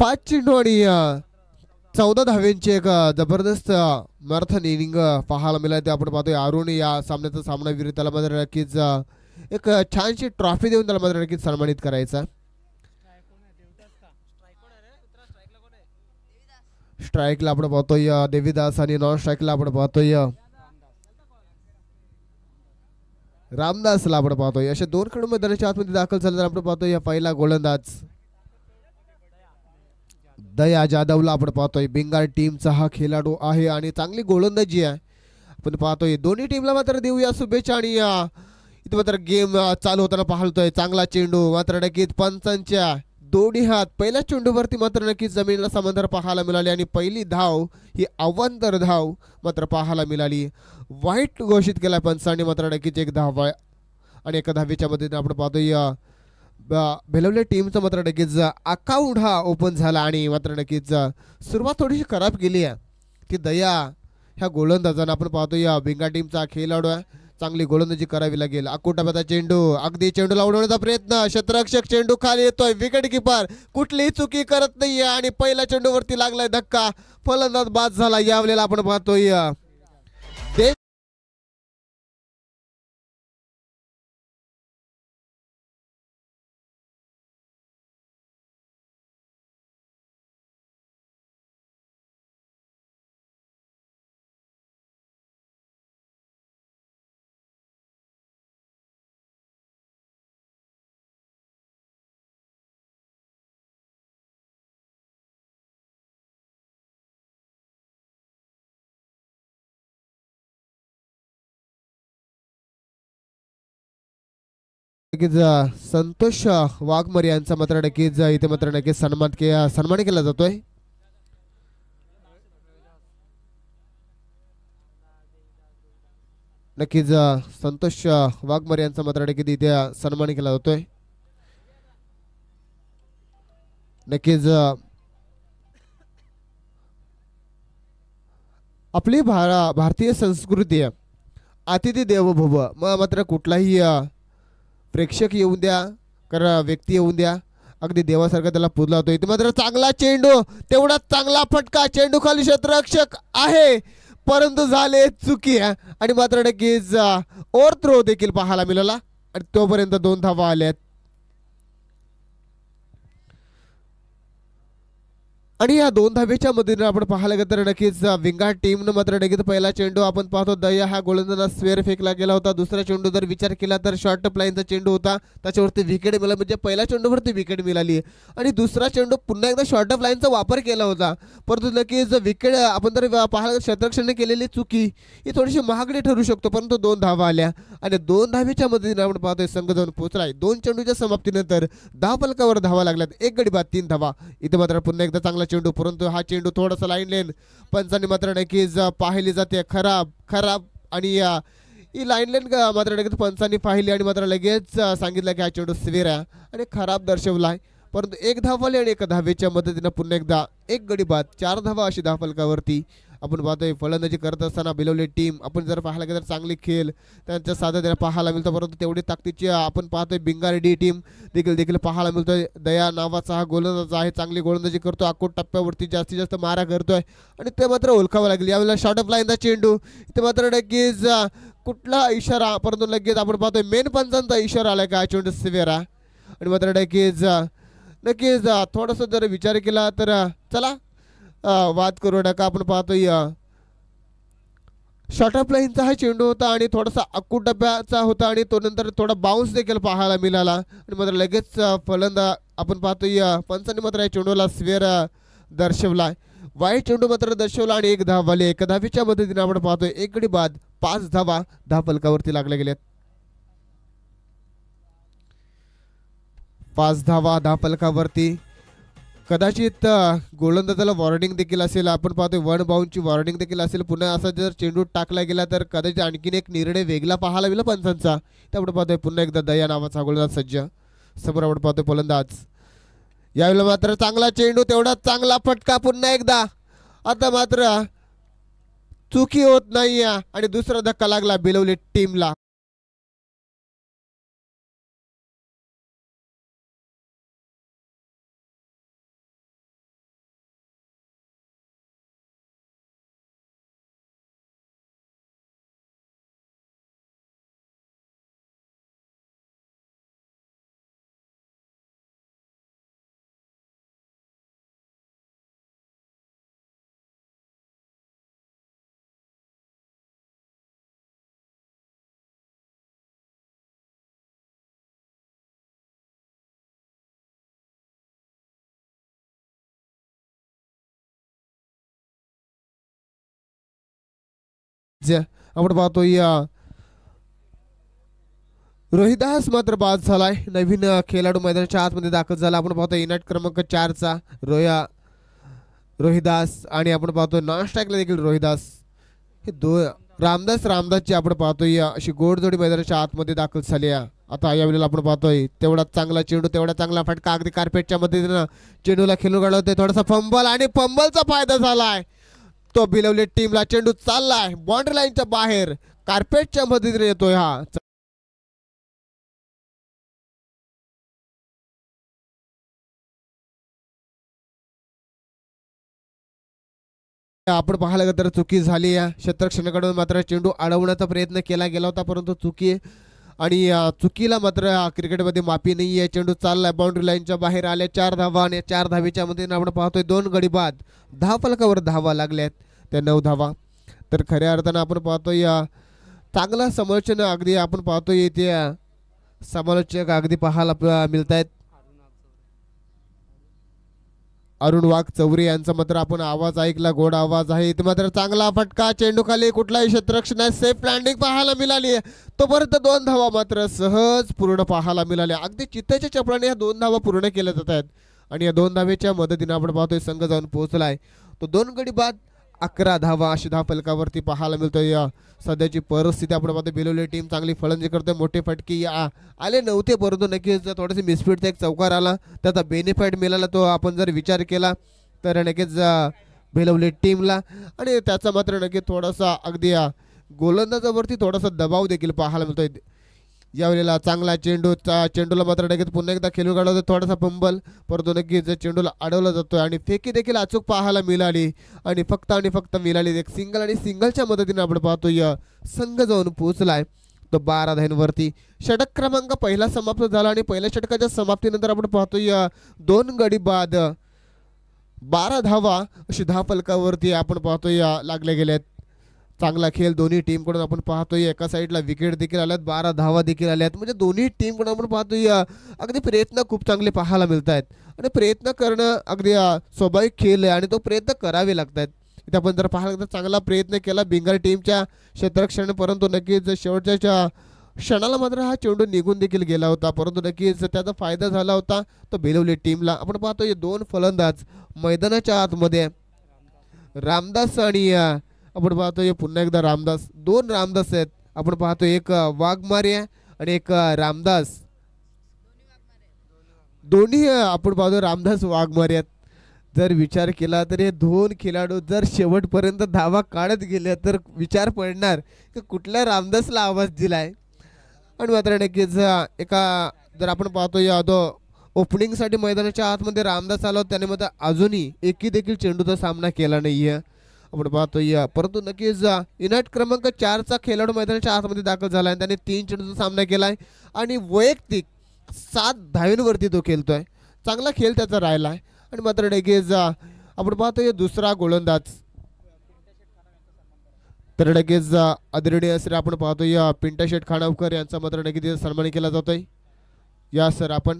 5 चेंडू आणि 14 धाव्यांची एक जबरदस्त मॅरेथॉन इनिंग पाहायला मिळाली. आपण पाहतोय अरुण या सामन्याचा सामनावीर, त्याला मात्र नक्कीच एक छानशी ट्रॉफी देऊन त्याला मात्र नक्कीच सन्मानित करायचा. स्ट्राईकला आपण पाहतोय देवीदास आणि नॉन स्ट्राईकला आपण पाहतोय रामदासला आपण पाहतोय. अशा 2 खेळाडू मैदानाच्या आतमध्ये दाखल झाल्यानंतर आपण पाहतोय पहिला गोलंदाज दया जाधवला आपण पाहतोय. बेंगाल टीमचा हा खेळाडू आहे आणि चांगली गोलंदाजी आहे. आपण पाहतोय दोन्ही टीमला मात्र देऊया शुभेच्छा. आणि इथं मात्र गेम चालू होताना पाहतोय चांगला चेंडू मात्र नक्कीच पंचांच्या दोन्ही हात पहिल्या चेंडूवरती मात्र नक्कीच जमिनीला समांतर पाहायला मिळाली आणि पहिली धाव ही अवांतर धाव मात्र पाहायला मिळाली. वाईट घोषित केला पंचांनी मात्र नक्कीच एक धाव आणि एका धावेच्या मदतीने आपण पाहतोय बेलवले टीमचा मात्र नक्कीच अकाउंट हा ओपन झाला आणि मात्र नक्कीच सुरुवात थोडीशी खराब केली आहे ती दया ह्या गोलंदाजांना. आपण पाहतोय बेंगाल टीमचा खेळाडू आहे, चांगली गोलंदाजी करावी लागेल. अकोटाबाचा चेंडू अगदी चेंडूला उडवण्याचा प्रयत्न, क्षेत्ररक्षक चेंडू खाली येतोय, विकेट किपर कुठलीही चुकी करत नाहीये आणि पहिल्या चेंडूवरती लागलाय धक्का, फलंदाज बाद झाला. यावेळेला आपण पाहतोय संतोष वाघमरे यांचा मात्र नक्कीच इथे मात्र नक्कीच सन्मान केला जातोय. नक्कीच संतोष वाघमरे यांचा मात्र नक्कीच इथे सन्मान केला जातोय. नक्कीच आपली भारतीय संस्कृती अतिथी देवो भव, मग मात्र कुठलाही प्रेक्षक येऊन द्या कारण व्यक्ती येऊन द्या अगदी देवासारखा त्याला पूजला होतो. इथे मात्र चांगला चेंडू, तेवढा चांगला फटका, चेंडू खाली क्षेत्ररक्षक आहे परंतु झाले चुकी आणि मात्र नक्कीच ओव्हर थ्रो देखील पाहायला मिळाला आणि तोपर्यंत 2 धावा आल्यात. आणि या 2 धावेच्या मधून आपण पाहायला गेलं तर नक्कीच बेंगाल टीमनं मात्र नक्कीच पहिला चेंडू आपण पाहतो दया हा गोलंदाजाला स्क्वेअर फेकला गेला होता. दुसरा चेंडू जर विचार केला तर शॉर्ट लाईनचा चेंडू होता, त्याच्यावरती विकेट मिळाला, म्हणजे पहिल्या चेंडूवरती विकेट मिळाली आणि दुसरा चेंडू पुन्हा एकदा शॉर्ट लाईनचा वापर केला होता परंतु नक्कीच विकेट आपण जर पाहायला क्षेत्ररक्षणाने केलेली चुकी ही थोडीशी महागडी ठरू शकतो. परंतु 2 धावा आल्या आणि 2 धावेच्या मदतीने आपण पाहतोय संघ जाऊन पोहोचलाय. 2 चेंडूच्या समाप्तीनंतर धावफलकावर धावा लागल्यात, 1 गडी बाद 3 धावा. इथे मात्र पुन्हा एकदा चांगला चेंडू, परंतु हा चेंडू थोडासा लाईन लेन पंचांनी मात्र नक्कीच पाहिली जाते खराब आणि ही लाईन लेन मात्र नक्कीच पंचांनी पाहिली आणि मात्र लगेच सांगितलं की हा चेंडू स्वेर आहे आणि खराब दर्शवलाय. परंतु 1 धाव आली आणि 1 धावेच्या मदतीने पुन्हा एकदा 1 गडी बाद 4 धावा अशी धावफलकावरती आपण पाहतोय. फलंदाजी करत असताना बिलवली टीम आपण जर पाहायला गेलं तर चांगली खेळ त्यांच्या साधं पाहायला मिळतं, परंतु तेवढी ताकदीची आपण पाहतोय बेंगाल डी टीम देखील पाहायला मिळतोय. दया नावाचा हा गोलंदाज आहे, चांगली गोलंदाजी करतो, अकोट टप्प्यावरती जास्तीत जास्त मारा करतोय आणि ते मात्र ओळखावं लागेल. यावेळेला शॉर्ट ऑफ लाईनचा चेंडू, इथे मात्र नक्कीच कुठला इशारा, परंतु लगेच आपण पाहतोय मेन पंचांचा इशारा आलाय का चेंडू स्वेरा आणि मात्र नक्कीच थोडासा जर विचार केला तर चला वाद करू नका. आपण पाहतोय शॉर्ट ऑफ लाईनचा हा चेंडू होता आणि थोडासा अक्कू डब्याचा होता आणि तो नंतर थोडा बाउन्स देखील पाहायला मिळाला आणि मात्र लगेच फलंदाज आपण पाहतोय पंचांनी मात्र या चेंडूला स्वेर दर्शवलाय, वाईट चेंडू मात्र दर्शवला आणि 1 धाव आली. 1 धावेच्या मदतीने आपण पाहतोय 1 गडी बाद 5 धावा धावफलकावरती लागल्या गेल्यात. 5 धावा धावफलकावरती. कदाचित गोलंदाजाला वॉर्निंग देखील असेल, आपण पाहतोय 1 बाउंडची वॉर्निंग देखील असेल. पुन्हा असा जर चेंडू टाकला गेला तर कदाचित आणखीन एक निर्णय वेगळा पाहायला मिळेल पंचांचा. त्यापुढे पाहतोय पुन्हा एकदा दया नावाचा गोलंदाज सज्ज समोर आपण पाहतोय फलंदाज. यावेळेला मात्र चांगला चेंडू, तेवढा चांगला फटका पुन्हा एकदा, आता मात्र चुकी होत नाहीये आणि दुसरा धक्का लागला बिलवली टीमला. आपण पाहतोय रोहिदास मात्र बाद झालाय. नवीन खेळाडू मैदानाच्या आतमध्ये दाखल झाला. आपण पाहतोय इनाट क्रमांक 4चा रोहिदास आणि आपण पाहतोय नॉन स्ट्राईकला देखील रोहिदास. हे रामदासची आपण पाहतोय अशी गोडजोडी मैदानाच्या आतमध्ये दाखल झाली आहे. आता यावेळेला आपण पाहतोय तेवढा चांगला चेंडू, तेवढा चांगला फटका, अगदी कार्पेटच्या मदतीनं चेंडूला खेळून काढवतोय. थोडासा फंबल आणि फंबलचा फायदा झालाय. तो बिलवली टीमला चेंडू चाललाय बाउंड्री लाईनच्या बाहेर, कार्पेटच्या मदतीने येतोय हा. आपण पाहायला गेलं तर चुकी झाली आहे. क्षेत्ररक्षणाकडून मात्र चेंडू अडवण्याचा प्रयत्न केला गेला होता, परंतु चुकी आणि चुकीला मात्र क्रिकेटमध्ये माफी नाही आहे. चेंडू चाललाय बाउंड्री लाईनच्या बाहेर आल्या. 4 धावा आणि 4 धावेच्या मध्ये आपण पाहतोय 2 गडी बाद. 10 फलकावर धावा लागल्यात, त्या 9 धावा. तर खऱ्या अर्थानं आपण पाहतोय चांगला समालोचन अगदी आपण पाहतोय इथे समालोचक अगदी पाहायला मिळत आहेत. अरुण वाघ चौरे यांचा मात्र आपण आवाज ऐकला, गोड आवाज आहे. इथे मात्र चांगला फटका, चेंडू खाली, कुठलाही क्षेत्ररक्षण सेफ लँडिंग पाहायला मिळाली. तोपर्यंत 2 धावा मात्र सहज पूर्ण पाहायला मिळाल्या. अगदी चित्ताच्या चपळाने या 2 धावा पूर्ण केल्या जात आहेत आणि या 2 धावेच्या मदतीने आपण पाहतोय संघ जाऊन पोहोचलाय. तो 2 गडी बाद 11 धावा अशी धाव फलकावरती पाहायला मिळतोय. सध्याची परिस्थिती आपण पाहतो बिलवली टीम चांगली फलंदाजी करते. मोठे फटके आले नव्हते, परंतु नक्कीच थोडेसे मिसफिटचा एक चौकार आला, त्याचा बेनिफिट मिळाला. तो आपण जर विचार केला तर नक्कीच बिलवली टीमला आणि त्याचा मात्र नक्कीच थोडासा अगदी गोलंदाजावरती थोडासा दबाव देखील पाहायला मिळतोय. यावेळेला चांगला चेंडूला मात्र नक्कीच पुन्हा एकदा खेळून काढला. थोडासा पंबल, परंतु नक्कीच चेंडूला अडवला जातोय आणि फेकी देखील अचूक पाहायला मिळाली आणि फक्त मिळाली एक सिंगल. आणि सिंगलच्या मदतीने आपण पाहतोय संघ जाऊन पोहोचलाय तो 12 धावांवरती. षटक क्रमांक पहिला समाप्त झाला आणि पहिल्या षटकाच्या समाप्तीनंतर आपण पाहतोय 2 गडी बाद 12 धावा अशी धाव फलकावरती आपण पाहतोय लागले गेलेत. चांगला खेळ दोन्ही टीमकडून आपण पाहतोय. एका साईडला विकेट देखील आल्यात, 12 धावा देखील आल्यात. म्हणजे दोन्ही टीमकडून आपण पाहतोय अगदी प्रयत्न खूप चांगले पाहायला मिळत आहेत आणि प्रयत्न करणं अगदी स्वाभाविक खेळ आहे आणि तो प्रयत्न करावे लागतात. इथे आपण जर पाहायला तर चांगला प्रयत्न केला बिंगर टीमच्या क्षेत्ररक्षण, परंतु नक्कीच शेवटच्या क्षणाला मात्र हा चेंडू निघून देखील गेला होता, परंतु नक्कीच त्याचा फायदा झाला होता तो बिलवली टीमला. आपण पाहतोय 2 फलंदाज मैदानाच्या आतमध्ये, रामदास आणि आपण पाहतोय पुन्हा एकदा रामदास. 2 रामदास आहेत. आपण पाहतोय एक वाघमारे आणि एक रामदास, दोन्ही आपण पाहतोय रामदास वाघमारे आहेत. जर विचार केला तर हे 2 खेळाडू जर शेवटपर्यंत धावा काढत गेले तर विचार पडणार की कुठल्या रामदासला आवाज दिलाय. आणि मात्र नक्कीच एका जर आपण पाहतोय ओपनिंगसाठी मैदानाच्या आतमध्ये रामदास आला, त्याने मात्र अजूनही एकही देखील चेंडूचा सामना केला नाहीये आपण पाहतोय. परंतु नक्कीच इनाट क्रमांक 4चा खेळाडू मैदानाच्या आतमध्ये दाखल झाला आणि त्याने 3 चेंडूचा सामना केलाय आणि वैयक्तिक 7 धावांवरती तो खेळतोय. चांगला खेळ त्याचा राहिलाय. आणि मात्र नक्कीच आपण पाहतोय दुसरा गोलंदाज तर नक्कीच आदरणीय सर आपण पाहतोय पिंटा शेठ खानावकर यांचा मात्र नक्कीच सन्मान केला जातोय. या सर आपण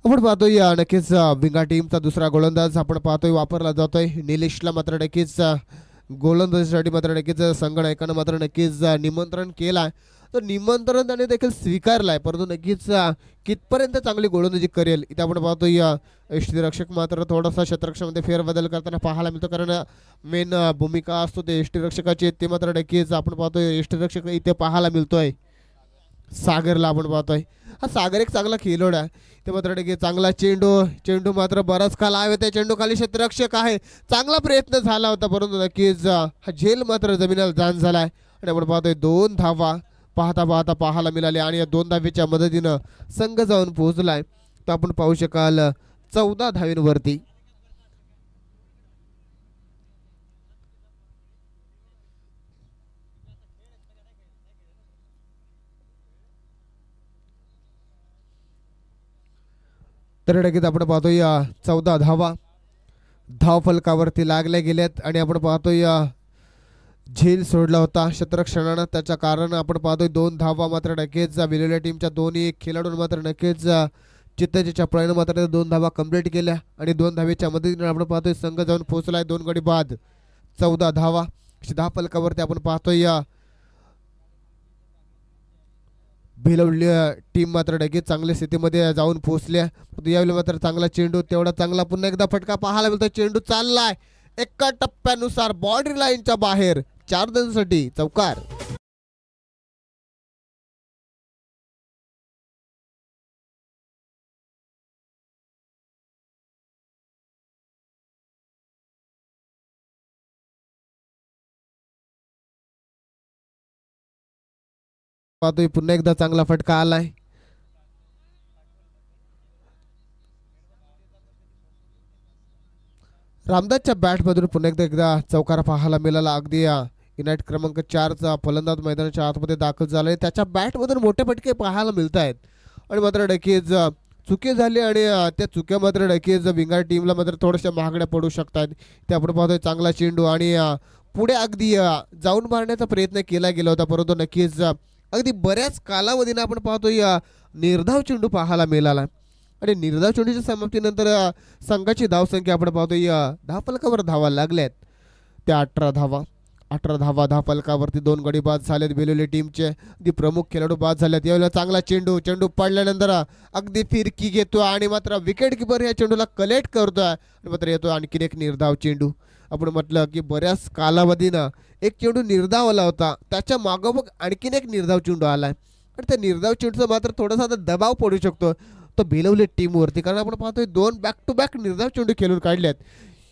पाहतोय नक्कीच बिंगा टीमचा दुसरा गोलंदाज आपण पाहतोय वापरला जातोय. निलेशला मात्र नक्कीच गोलंदाजीसाठी मात्र नक्कीच संघनायकानं मात्र नक्कीच निमंत्रण केला, तर निमंत्रण त्याने देखील स्वीकारलाय, परंतु नक्कीच कितपर्यंत चांगली गोलंदाजी करेल इथे आपण पाहतोय. यष्टीरक्षक मात्र थोडासा क्षेत्ररक्षणामध्ये फेरबदल करताना पाहायला मिळतो, कारण मेन भूमिका असतो ते यष्टीरक्षकाची. ते मात्र नक्कीच आपण पाहतोय यष्टीरक्षक इथे पाहायला मिळतोय सागरला. आपण पाहतोय हा सागर एक चांगला खेळाडू आहे. ते मात्र नक्की चांगला चेंडू मात्र बराच खाला आहे. त्या चेंडू खाली क्षेत्ररक्षक आहे. चांगला प्रयत्न झाला होता, परंतु नक्कीच हा झेल मात्र जमिनीला जाण झालाय आणि आपण पाहतोय 2 धावा पाहता पाहायला मिळाले आणि या 2 धावेच्या मदतीनं संघ जाऊन पोहोचलाय. तर आपण पाहू शकाल 14 धावेंवरती. तर नक्कीच आपण पाहतोय 14 धावा धाव फलकावरती लागल्या गेल्यात आणि आपण पाहतोय झेल सोडला होता क्षेत्ररक्षणानं, त्याच्या कारण आपण पाहतोय 2 धावा मात्र नक्कीच बिलवल्या टीमच्या दोन्ही खेळाडूंना मात्र नक्कीच चित्ताच्या चपळाने मात्र 2 धावा कंप्लीट केल्या आणि 2 धावेच्या मदतीने आपण पाहतोय संघ जाऊन पोहोचलाय 2 गडी बाद 14 धावा. धावफलकावरती आपण पाहतोय या भिलवली टीम मात्र नक्कीच चांगल्या स्थितीमध्ये जाऊन पोहोचल्या. यावेळी मात्र चांगला चेंडू तेवढा चांगला पुन्हा एकदा फटका पाहायला मिळतो. चेंडू चाललाय एका टप्प्यानुसार बाउंड्री लाईनच्या बाहेर 4 धावांसाठी चौकार. पाहतोय पुन्हा एकदा चांगला फटका आलाय. रामदासच्या बॅटमधून पुन्हा एकदा चौकार पाहायला मिळाला. अगदी युनाइट क्रमांक 4चा फलंदाज मैदानाच्या आतमध्ये दाखल झालाय. त्याच्या बॅटमधून मोठे फटके पाहायला मिळत आहेत आणि मात्र नक्कीच चुकी झाली आणि त्या चुक्या मात्र नक्कीच विंगार टीमला मात्र थोड्याशा महागड्या पडू शकतात. ते आपण पाहतोय चांगला चेंडू आणि पुढे अगदी जाऊन मारण्याचा प्रयत्न केला गेला होता परंतु नक्कीच अगदी बऱ्याच कालावधीने आपण पाहतोय निर्धाव चेंडू पाहायला मिळाला आणि निर्धाव चेंडूच्या समाप्तीनंतर संघाची धावसंख्या आपण पाहतोय धावफलकावर धावा लागल्यात त्या 18 धावा. 18 धावा धावफलकावरती 2 गडी बाद झालेत. बेलोली टीमचे अगदी प्रमुख खेळाडू बाद झालेत. यावेळेला चांगला चेंडू पडल्यानंतर अगदी फिरकी घेतो आणि मात्र विकेट किपर या चेंडूला कलेक्ट करतोय आणि मात्र येतो आणखीन एक निर्धाव चेंडू. आपण म्हटलं की बऱ्याच कालावधीनं एक चेंडू निर्धाव आला होता त्याच्या मागोमाग आणखीन एक निर्धाव चेंडू आलाय आणि त्या निर्धाव चेंडूचा मात्र थोडासा दबाव पडू शकतो तो बेलवली टीमवरती कारण आपण पाहतोय 2 बॅक टू बॅक निर्धाव चेंडू खेळून काढल्यात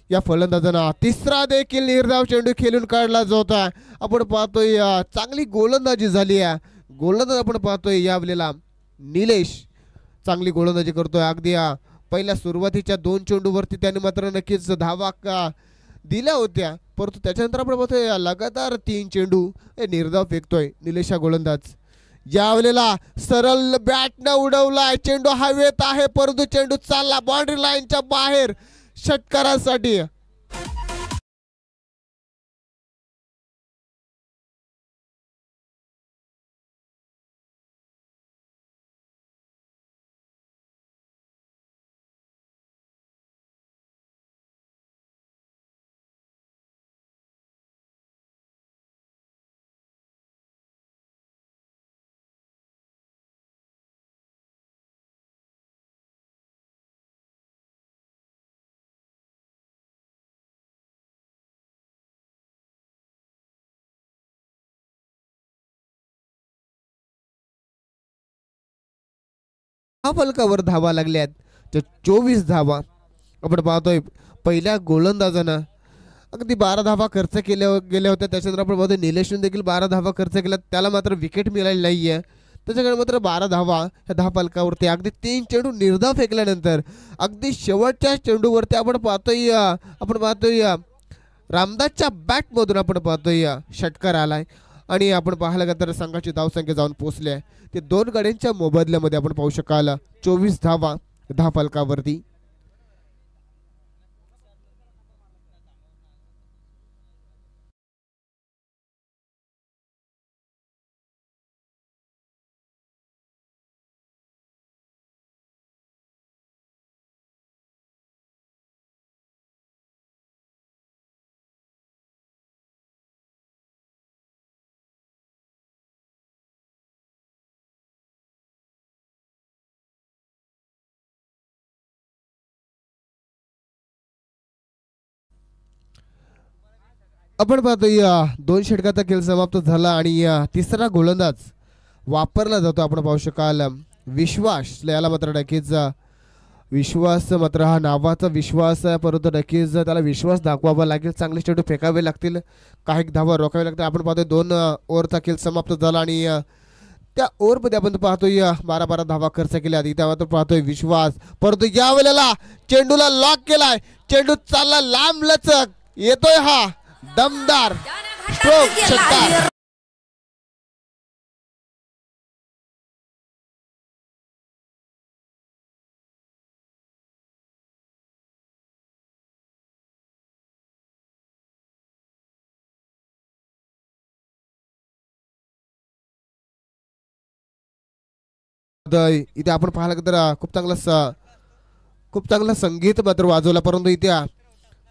या फलंदाजांना. तिसरा देखील निर्धाव चेंडू खेळून काढला जो होता. आपण पाहतोय चांगली गोलंदाजी झाली आहे. गोलंदाज आपण पाहतोय यावेळेला निलेश चांगली गोलंदाजी करतोय. अगदी पहिल्या सुरुवातीच्या 2 चेंडूवरती त्याने मात्र नक्कीच धावा दिल्या होत्या परंतु त्याच्यानंतर आपण पाहतोय लगातार 3 चेंडू निर्धाव फेकतोय निलेश हा गोलंदाज. यावेळेला सरळ बॅटनं उडवलाय चेंडू हवेत आहे परंतु चेंडू चालला बाउंड्री लाईनच्या बाहेर षटकारासाठी. फलकावर धावा लागल्यात 24 धावा. आपण पाहतोय पहिल्या गोलंदाजानं अगदी 12 धावा खर्च गेल्या होत्या. त्याच्यानंतर आपण पाहतोय निलेशने देखील 12 धावा खर्च केल्या त्याला मात्र विकेट मिळाली नाहीये त्याच्याकडे मात्र 12 धावा ह्या धाव फलकावरती. अगदी 3 चेंडू निर्धाव फेकल्यानंतर अगदी शेवटच्या चेंडूवरती आपण पाहतोय रामदासच्या बॅटमधून आपण पाहतोय षटकार आलाय आणि आपण पाहायला गेलं तर संघाची धावसंख्या जाऊन पोहोचली आहे ते 2 गड्यांच्या मोबदल्यामध्ये आपण पाहू शकाल 24 धावा धावफलकावरती. आपण पाहतोय 2 षटकाचा खेळ समाप्त झाला आणि तिसरा गोलंदाज वापरला जातो. आपण पाहू शकाल विश्वास याला मात्र नक्कीच विश्वास मात्र हा नावाचा विश्वास आहे परंतु नक्कीच त्याला विश्वास दाखवावा लागेल. चांगले चेंडू फेकावे लागतील काही धावा रोखावे लागतील. आपण पाहतोय 2 ओव्हरचा खेळ समाप्त झाला आणि त्या ओव्हरमध्ये आपण पाहतोय 12 धावा खर्च केल्या. इथे मात्र पाहतोय विश्वास परंतु या वेळेला चेंडूला लॉक केलाय. चेंडू चालला लांब लचक येतोय हा दमदार स्ट्रोक षटकार. इथे आपण पाहायला तर खूप चांगला संगीत मात्र वाजवला, परंतु इथे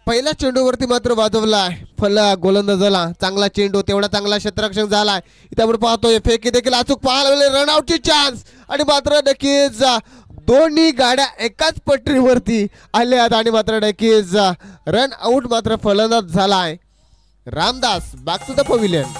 पहिल्या चेंडूवरती मात्र वाजवलाय गोलंदाजाला चांगला चेंडू, तेवढा चांगला क्षेत्ररक्षण झालाय. इथे आपण पाहतोय फेकी देखील अचूक पाहायला रनआउटची चान्स आणि मात्र नक्कीच दोन्ही गाड्या एकाच पटरीवरती आल्यात आणि मात्र नक्कीच रन आउट मात्र फलंदाज झालाय Ramdas. Back to the pavilion.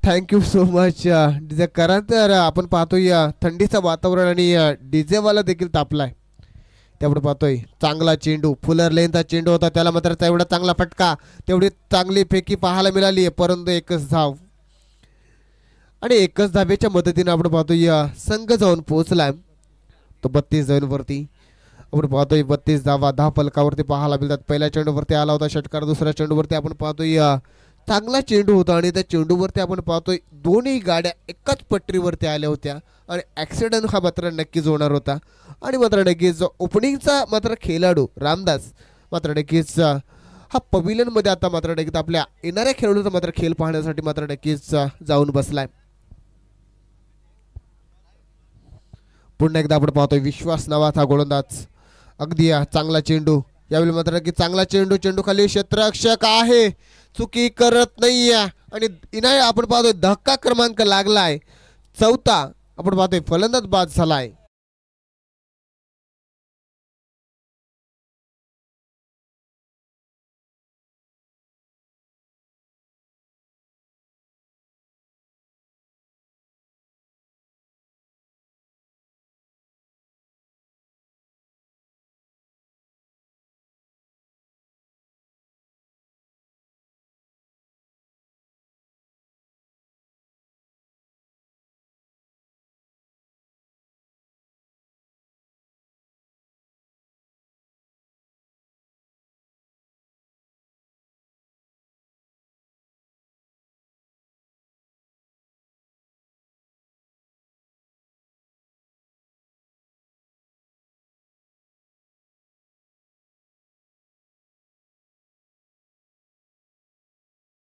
Thank you so much DJ करा. तर आपण पाहतोय थंडीचं वातावरण आणि डीजे वाला देखील तापलाय. त्यामुळे पाहतोय चांगला चेंडू, फुलर लेनचा चेंडू होता, त्याला मात्र एवढा चांगला फटका, तेवढी चांगली फेकी पाहायला मिळाली आहे, परंतु एकच धाव आणि एकच धावेच्या मदतीने आपण पाहतोय संघ जाऊन पोहोचलाय तो 32 धावांवरती. आपण पाहतोय 32 धावा 10 फलकावरती पाहायला मिळतात. पहिल्या चेंडूवरती आला होता षटकार, दुसऱ्या चेंडूवरती आपण पाहतोय चांगला चेंडू होता आणि त्या चेंडूवरती आपण पाहतोय दोन्ही गाड्या एकाच पटरीवरती आल्या होत्या आणि ॲक्सिडेंट हा मात्र नक्कीच होणार होता. आणि मात्र नक्कीच ओपनिंगचा मात्र खेळाडू रामदास मात्र नक्कीच हा पवेलियनमध्ये आता मात्र नक्कीच आपल्या येणाऱ्या खेळाडूचा मात्र खेळ पाहण्यासाठी मात्र नक्कीच जाऊन बसलाय. पुन्हा एकदा आपण पाहतोय विश्वास नावाचा गोलंदाज, अगदी चांगला चेंडू, यावेळी मात्र की चांगला चेंडू, चेंडू खाली क्षेत्ररक्षक आहे, चुकी करत नाहीये आणि इनाय आपण पाहतोय धक्का क्रमांक लागलाय 4था. आपण पाहतोय फलंदाज बाद झालाय.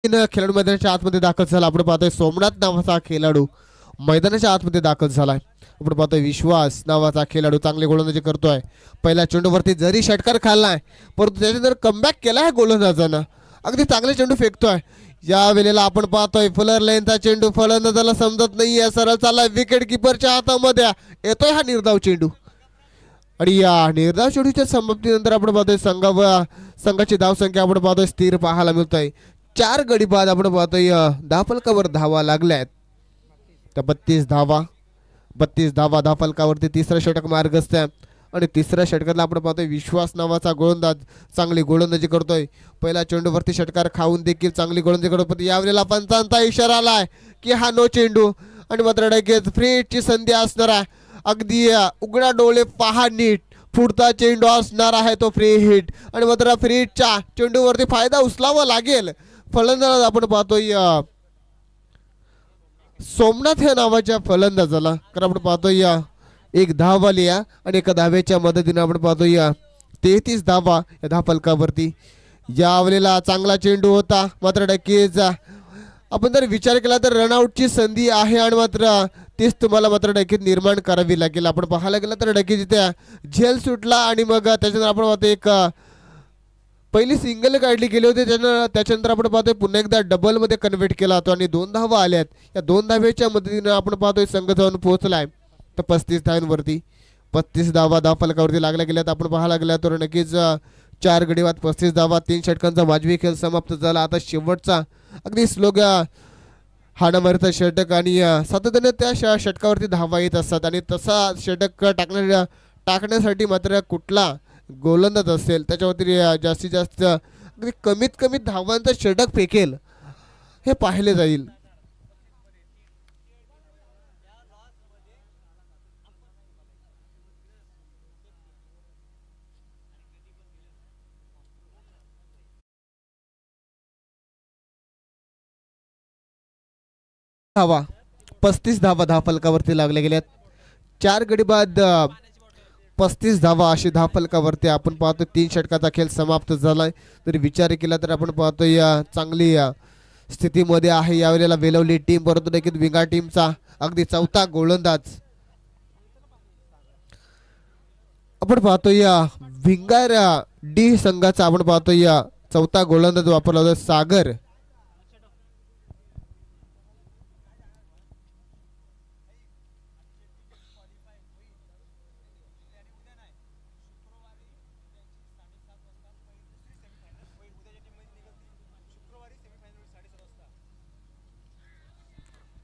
खेळाडू मैदानाच्या आतमध्ये दाखल झाला. आपण पाहतोय सोमनाथ नावाचा खेळाडू मैदानाच्या आतमध्ये दाखल झालाय. आपण पाहतोय विश्वास नावाचा खेळाडू चांगले गोलंदाजी करतोय. पहिल्या चेंडूवरती जरी षटकार खाल्लाय, परंतु त्याच्यानंतर कमबॅक केलाय गोलंदाजानं, अगदी चांगले चेंडू फेकतोय. या वेळेला आपण पाहतोय फुलर लेनचा चेंडू फलंदाजाला समजत नाहीये, सरळ चाललाय विकेट किपरच्या हातामध्ये, येतोय हा निर्धाव चेंडू आणि या निर्धाव चेंडूच्या समाप्तीनंतर आपण पाहतोय संघाची धावसंख्या आपण पाहतोय स्थिर पाहायला मिळतोय. 4 गडी बाद आपण पाहतोय 10 फलकावर धावा लागल्यात. तर 32 धावा 10 फलकावरती तिसरा षटक मार्गस्थ आहे आणि तिसऱ्या षटकाला आपण पाहतोय विश्वास नावाचा गोलंदाज चांगली गोलंदाजी करतोय. पहिल्या चेंडूवरती षटकार खाऊन देखील चांगली गोलंदाजी करतो, पण यावेळेला पंचांचा इशारा आलाय की हा नो चेंडू आणि मात्र लगेच फ्री हिटची संधी असणार आहे. अगदी उघडा डोळे पहा नीट, पुढचा चेंडू असणार आहे तो फ्री हिट आणि मात्र फ्री हिटच्या चेंडूवरती फायदा उचलावा लागेल फलंदाज. आपण पाहतोय सोमनाथ या नावाच्या फलंदाजाला, कारण आपण पाहतोय 1 धाव आली आणि एका धावेच्या मदतीने आपण पाहतोय 33 धावा या 10 फलकावरती. यावेळेला चांगला चेंडू होता, मात्र नक्कीच आपण जर विचार केला तर रनआउटची संधी आहे आणि मात्र तीच तुम्हाला मात्र नक्कीच निर्माण करावी लागेल. आपण पाहायला गेलं तर नक्कीच इथे झेल सुटला आणि मग त्याच्यानंतर आपण पाहतो एक पहिली सिंगल काढली गेली होती, त्याच्यानंतर आपण पाहतोय पुन्हा एकदा डबलमध्ये कन्व्हर्ट केला होता आणि 2 धावा आल्यात. या 2 धावेच्या मदतीने आपण पाहतोय संघ जाऊन पोहोचलाय तर 35 धावांवरती. 35 धावा 10 फलकावरती लागल्या गेल्यात. आपण पाहायला गेल्या तर नक्कीच 4 गडी बाद 35 धावा 3 षटकांचा वाजवी खेळ समाप्त झाला. आता शेवटचा अगदी हाणामारीचा षटक आणि सातत्याने त्या षटकावरती धावा येत असतात आणि तसा षटक टाकण्यासाठी मात्र कुठला गोलंदाज असेल त्याच्यावरती जास्तीत जास्त अगदी कमीत कमी धावांचा षटक फेकेल हे पाहिले जाईल. धावा 35 धावा धावफलकावरती लागल्या गेल्यात. 4 गडी बाद 35 धावा अशी धावफलकावरती आपण पाहतो. 3 षटकाचा खेळ समाप्त झालाय. जर विचार केला तर आपण पाहतो या चांगली स्थितीमध्ये आहे यावेळेला वेलवली टीम. परंतु देखील विंगा टीमचा अगदी चौथा गोलंदाज आपण पाहतो या विंगार डी संघाचा आपण पाहतो या चौथा गोलंदाज वापरला होता सागर.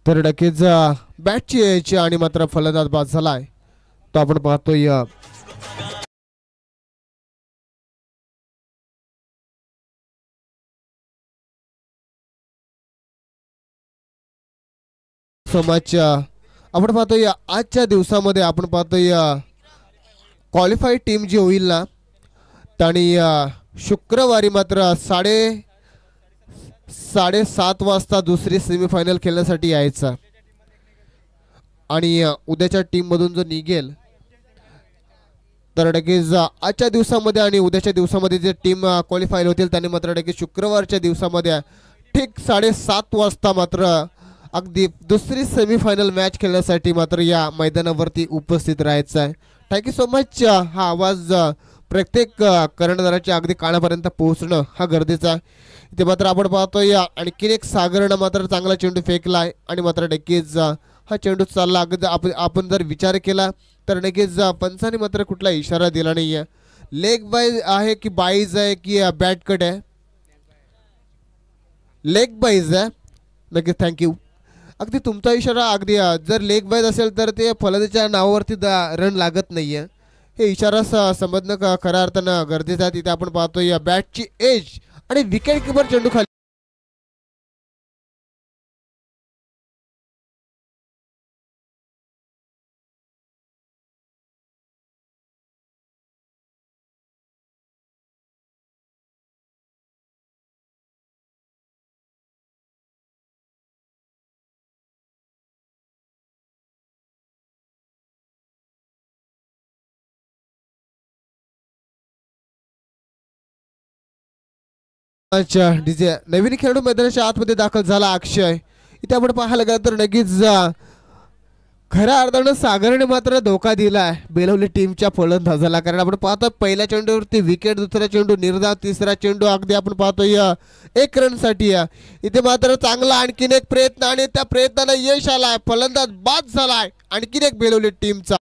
तर नक्कीच बॅटची यायची आणि मात्र फलंदाज बाद झालाय तो आपण पाहतोय समाजच्या आपण पाहतोय आजच्या दिवसामध्ये आपण पाहतोय क्वालिफाईड टीम जी होईल ना आणि शुक्रवारी मात्र 7:30 वाजता दुसरी सेमीफायनल खेळण्यासाठी यायचा आणि उद्याच्या टीम मधून जो निघेल तर नक्कीच आजच्या दिवसामध्ये आणि उद्याच्या दिवसामध्ये जे टीम क्वालिफाय होतील त्यांनी मात्र नक्कीच शुक्रवारच्या दिवसामध्ये ठीक 7:30 वाजता मात्र अगदी दुसरी सेमीफायनल मॅच खेळण्यासाठी मात्र या मैदानावरती उपस्थित राहायचं आहे. Thank you so much. हा आवाज प्रत्येक कर्णधाराच्या अगदी कानापर्यंत पोहोचणं हा गरजेचा आहे. इथे मात्र आपण पाहतोय आणखीन एक सागरनं मात्र चांगला चेंडू फेकला आहे आणि मात्र नक्कीच हा चेंडू चालला. अगदी आपण जर विचार केला तर नक्कीच पंचाने मात्र कुठला इशारा दिला नाही आहे. लेग बाईज आहे की बाईज आहे की बॅट कट आहे. लेग बाईज आहे नक्कीच. थँक्यू. अगदी तुमचा इशारा अगदी जर लेग बाईज असेल तर ते फलंदाजाच्या नावावरती रन लागत नाही आहे. हे इशारा समजणं खऱ्या अर्थानं गरजेचं आहे. तिथे आपण पाहतोय बॅटची एज आणि विकेट किपर चेंडू खाली डीजे नवीन खेळाडू मैदानाच्या आतमध्ये दाखल झाला अक्षय. इथे आपण पाहायला गेलं तर नक्कीच खऱ्या अर्थानं सागरने मात्र धोका दिलाय बेलवली टीमच्या फलंदाजाला. कारण आपण पाहतो पहिल्या चेंडूवरती विकेट, दुसरा चेंडू निर्धाव, तिसरा चेंडू अगदी आपण पाहतोय 1 रनसाठी. इथे मात्र चांगला आणखीन एक प्रयत्न आणि त्या प्रयत्नाला यश आलाय. फलंदाज बाद झालाय आणखीन एक बेलवली टीमचा.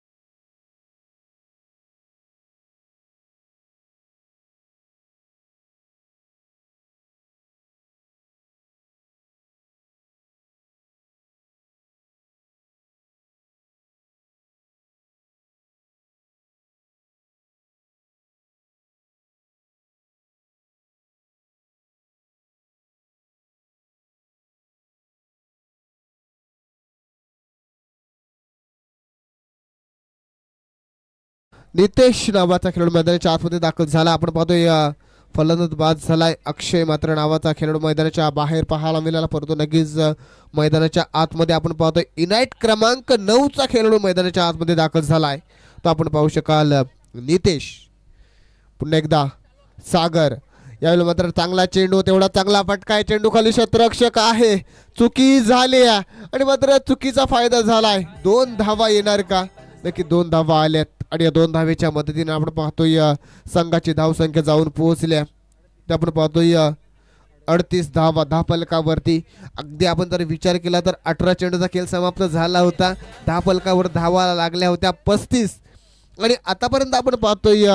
नितेश नावाचा खेळाडू मैदानाच्या आतमध्ये दाखल झाला. आपण पाहतोय फलंदाज बाद झालाय. अक्षय मात्र नावाचा खेळाडू मैदानाच्या बाहेर पाहायला मिळाला. परंतु नक्कीच मैदानाच्या आतमध्ये आपण पाहतोय इनाईट क्रमांक 9चा खेळाडू मैदानाच्या आतमध्ये दाखल झालाय. तो आपण पाहू शकाल नितेश. पुन्हा एकदा सागर. यावेळी मात्र चांगला चेंडू, तेवढा चांगला फटका आहे. चेंडू खाली क्षेत्ररक्षक आहे. चुकी झाली आणि मात्र चुकीचा फायदा झालाय. 2 धावा येणार का? नक्की 2 धावा आल्यात आणि या 2 धावेच्या मदतीने आपण पाहतोय संघाची धावसंख्या जाऊन पोहोचल्या. ते आपण पाहतोय 38 धावा धावफलकावरती. अगदी आपण जर विचार केला तर 18 चेंडूचा खेळ समाप्त झाला होता. धावफलकावर धावा लागल्या होत्या 35 आणि आतापर्यंत आपण पाहतोय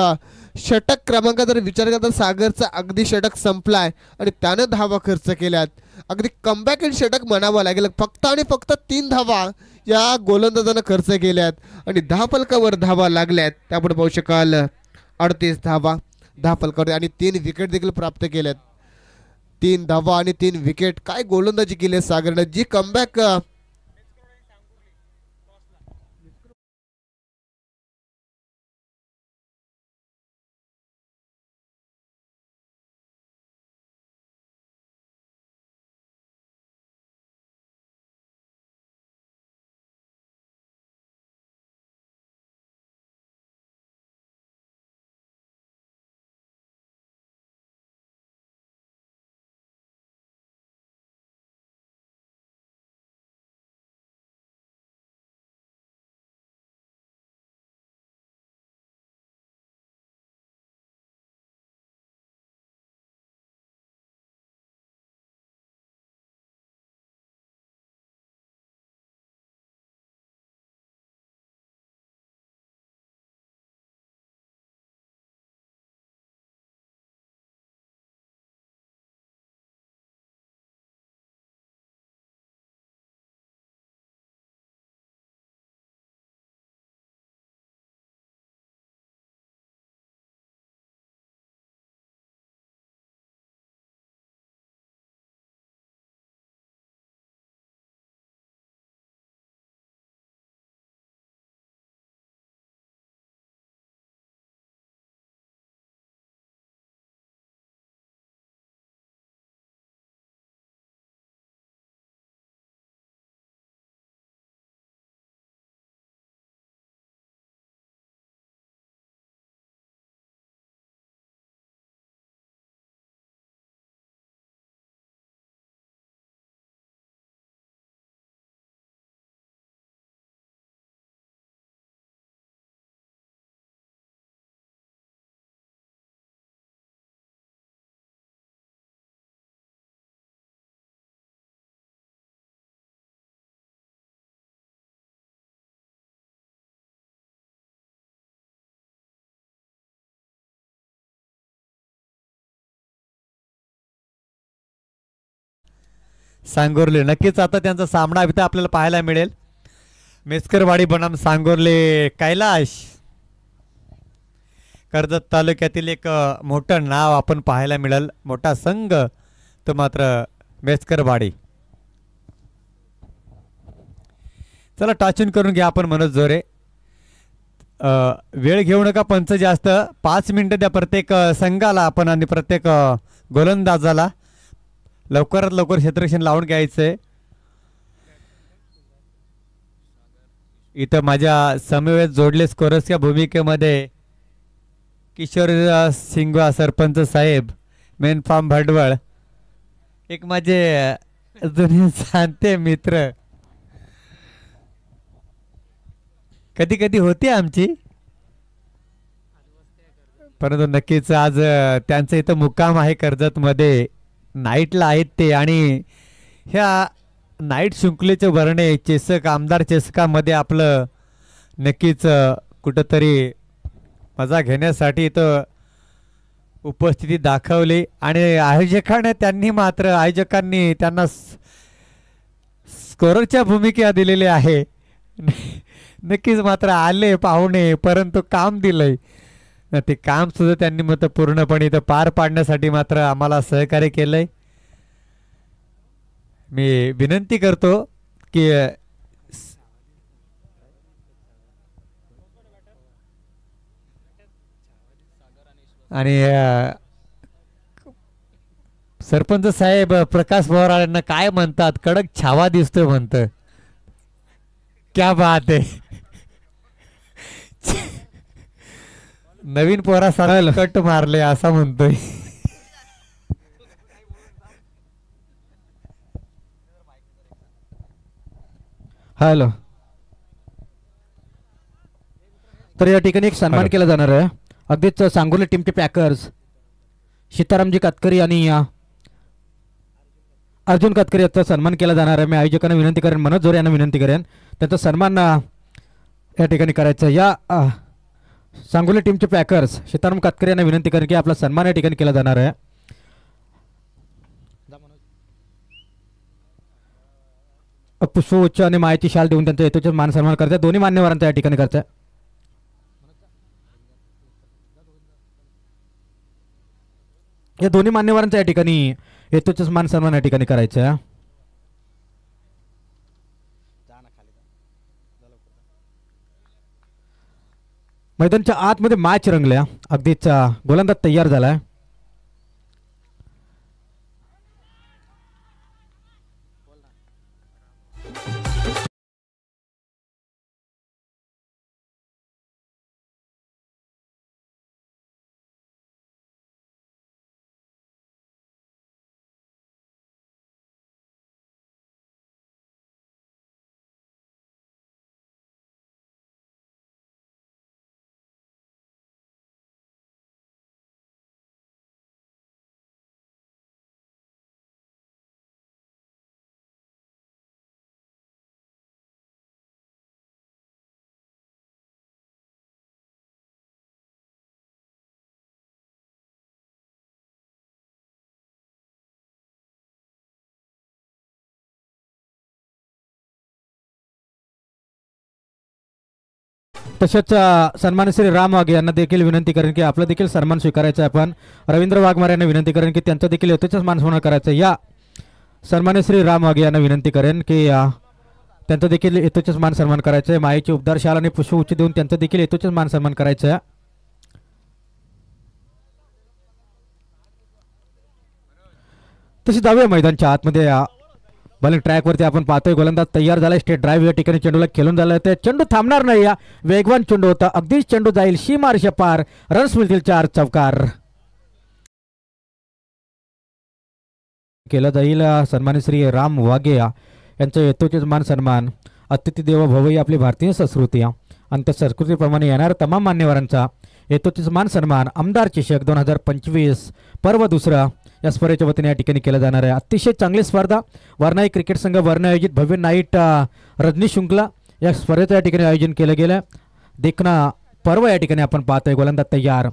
षटक क्रमांक जर विचार करता सागरचा अगदी षटक संपलाय आणि त्यानं धावा खर्च केल्यात. अगदी कमबॅक इन षटक म्हणावं लागेल. फक्त आणि फक्त 3 धावा या गोलंदाजानं खर्च केल्यात आणि 10 फलकावर धावा लागल्यात. त्यापुढे पाहू शकाल 38 धावा 10 फलकावर आणि 3 विकेट देखील प्राप्त केल्यात. 3 धावा आणि 3 विकेट. काय गोलंदाजी केली सागरनं, जी कमबॅक सांगोर्ले नक्कीच आता त्यांचा सामना इथं आपल्याला पाहायला मिळेल. मेस्करवाडी बनाम सांगोर्ले कैलाश कर्जत तालुक्यातील एक मोठं नाव आपण पाहायला मिळेल. मोठा संघ तो मात्र मेस्करवाडी. चला टाचून करून घ्या आपण मनोज जोरे. वेळ घेऊ नका पंच जास्त. 5 मिनिटं द्या प्रत्येक संघाला आपण आणि प्रत्येक गोलंदाजाला. लवकरात लवकर क्षेत्ररक्षण लावून घ्यायचंय. इथं माझ्या समवेत जोडले स्कोरर्सच्या भूमिकेमध्ये किशोर सिंगवा सरपंच साहेब मेन फार्म भडवळ, एक माझे जुने जाणते मित्र, कधी कधी होती आमची, परंतु नक्कीच आज त्यांचं इथं मुक्काम आहे कर्जतमध्ये. नाईटला आहेत ते आणि ह्या नाईट शृंखलेचे वर्णे चेसक आमदार चेसकामध्ये आपलं नक्कीच कुठंतरी मजा घेण्यासाठी इथं उपस्थिती दाखवली आणि आयोजकांनी त्यांना स्कोररच्या भूमिका दिलेल्या आहे. नक्कीच मात्र आले पाहुणे, परंतु काम दिलंय ते काम सुद्धा त्यांनी मग पूर्णपणे इथं पार पाडण्यासाठी मात्र आम्हाला सहकार्य केलंय. मी विनंती करतो की आणि सरपंच साहेब प्रकाश पवार यांना काय म्हणतात, कडक छावा दिसतोय म्हणतं. क्या बात आहे. नवीन पोरा सारा कट मारले असा म्हणतोय. हॅलो. तर या ठिकाणी एक सन्मान केला जाणार आहे. अगदीच सांगोली टीमचे पॅकर्स सीतारामजी कातकरी आणि अर्जुन कातकरी याचा सन्मान केला जाणार आहे. मी आयोजकांना विनंती करेन, मनोज जोरे यांना विनंती करेन त्यांचा सन्मान या ठिकाणी करायचं. या सांगोली टीमचे पॅकर्स सीताराम कातकरी यांना विनंती करेन की आपला सन्मान या ठिकाणी केला जाणार आहे. पुष्पगुच्छ आणि मायेची शाल देऊन त्यांचा येतोच मान सन्मान करते. दोन्ही मान्यवरांचा या ठिकाणी करते. या दोन्ही मान्यवरांचा या ठिकाणी येतोच मान सन्मान या ठिकाणी करायचं आहे. मैदानच्या आतमध्ये मॅच रंगल्या. अगदीच गोलंदाज तयार झालाय. तसेच सन्मान श्री राम वाघ यांना देखील विनंती करेन की आपला देखील सन्मान स्वीकारायचा आहे. आपण रवींद्र वाघमारे यांना विनंती करेन की त्यांचा देखील यथोचित मान सन्मान करायचा. या सन्मान श्री राम वाघ यांना विनंती करेन की त्यांचा देखील यथोचित मान सन्मान करायचा आहे. मायेची उपदार शाल आणि पुष्पगुच्छ देऊन त्यांचा देखील यथोचित मान सन्मान करायचा आहे. तशी जाऊया मैदानच्या आतमध्ये. बॉलिंग ट्रॅकवरती आपण पाहतोय गोलंदाज तयार झालाय. स्टेट ड्राईव्ह या ठिकाणी चेंडूला खेळून झालाय. ते चेंडू थांबणार नाही. या वेगवान चेंडू होता. अगदीच चेंडू जाईल सीमारेषा पार. रन्स मिळतील 4 चौकार केला जाईल. सन्मानित श्री राम वाघे यांचा यथोचित मान सन्मान. अतिथी देवो भव ही आपली भारतीय संस्कृती आणि त्या संस्कृतीप्रमाणे येणाऱ्या तमाम मान्यवरांचा यथोचित मान सन्मान आमदार चषक 2025 पर्व दुसरा या स्पर्धेच्या वतीने या ठिकाणी केला जाणार आहे. अतिशय चांगली स्पर्धा. वर्णाई क्रिकेट संघ वर्ण आयोजित भव्य नाईट रजनी शुक्ला या स्पर्धेचं या ठिकाणी आयोजन केलं गेलं. देखना पर्व या ठिकाणी आपण पाहतोय. गोलंदाज तयार.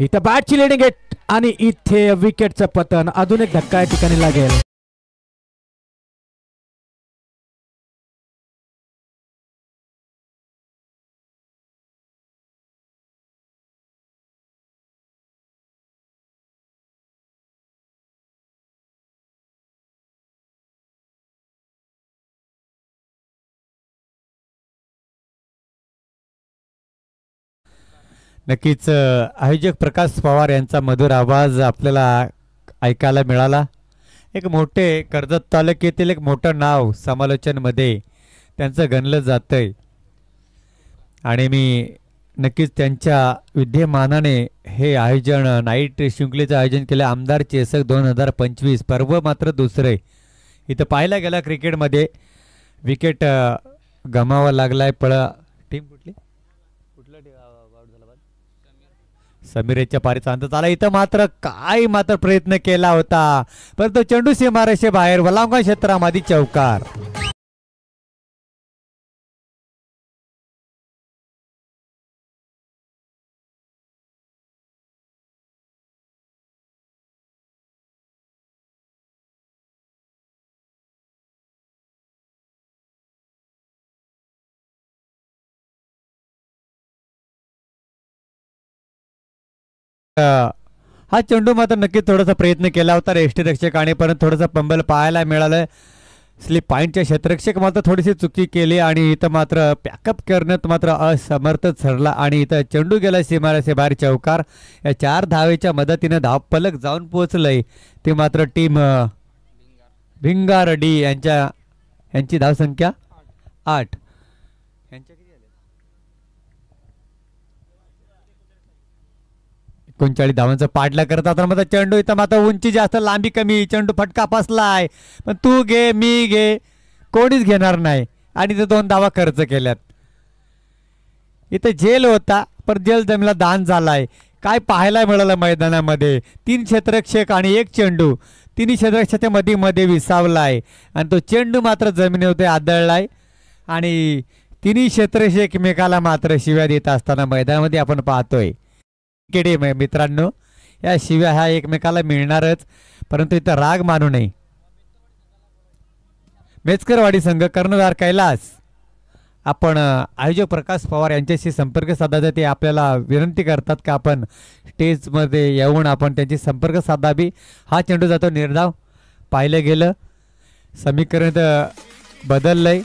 इथं बॅटची लिडिंग हिट आणि इथे विकेटचं पतन. अजून एक धक्का या ठिकाणी लागेल. नक्कीच आयोजक प्रकाश पवार यांचा मधुर आवाज आपल्याला ऐकायला मिळाला. एक मोठे कर्जत तालुक्यातील एक मोठं नाव समालोचनमध्ये त्यांचं गणलं जातंय आणि मी नक्कीच त्यांच्या विद्यमानाने हे आयोजन नाईट शृंखलेचं आयोजन केलं. आमदार चषक 2025 पर्व मात्र दुसरे. इथं पाहायला गेला क्रिकेटमध्ये विकेट गमावा लागलाय. टीम कुठली समीरेच्या पारीचा अंत झाला. इथं मात्र काय प्रयत्न केला होता परंतु चेंडू सीमारेषे बाहेर. वलांगण क्षेत्रामध्ये चौकार. हा चेंडू मात्र नक्की थोडासा प्रयत्न केला होता यष्टीरक्षकाने परंतु थोडासा पंबल पाहायला मिळालं. स्लिप पॉईंटच्या क्षेत्ररक्षक मात्र थोडीशी चुकी केली आणि इथं मात्र पॅकअप करण्यात मात्र असमर्थ ठरला आणि इथं चेंडू गेला सीमारेषे बाहेर चौकार. या 4 धावेच्या मदतीने धावफलक जाऊन पोहोचलंय ते मात्र टीम भिंगारडी यांची धावसंख्या 8. 39 धावांचा पाठला करत आता मात्र चेंडू इथं मात्र उंची जास्त लांबी कमी. चेंडू फटका बसलाय पण तू घे मी घे कोणीच घेणार नाही आणि इथं 2 धावा खर्च केल्यात. इथं जेल होता पण जेल जमीला दान झालाय. काय पाहायला मिळालं मैदानामध्ये 3 क्षेत्ररक्षक आणि 1 चेंडू. 3 क्षेत्ररक्षकाच्या मध्ये विसावलाय आणि तो चेंडू मात्र जमिनीवर आदळलाय आणि तिन्ही क्षेत्रशी एकमेकाला मात्र शिव्या देत असताना मैदानामध्ये आपण पाहतोय. मित्रांनो, या शिव्या ह्या एकमेकाला मिळणारच, परंतु इथं राग मानू नये. मेचकरवाडी संघ कर्णधार कैलास, आपण आयोजक प्रकाश पवार यांच्याशी संपर्क साधायचा ते आपल्याला विनंती करतात का आपण स्टेजमध्ये येऊन आपण त्यांची संपर्क साधावी. हा चेंडू जातो निर्धाव. पाहिलं गेलं समीकरण बदललंय.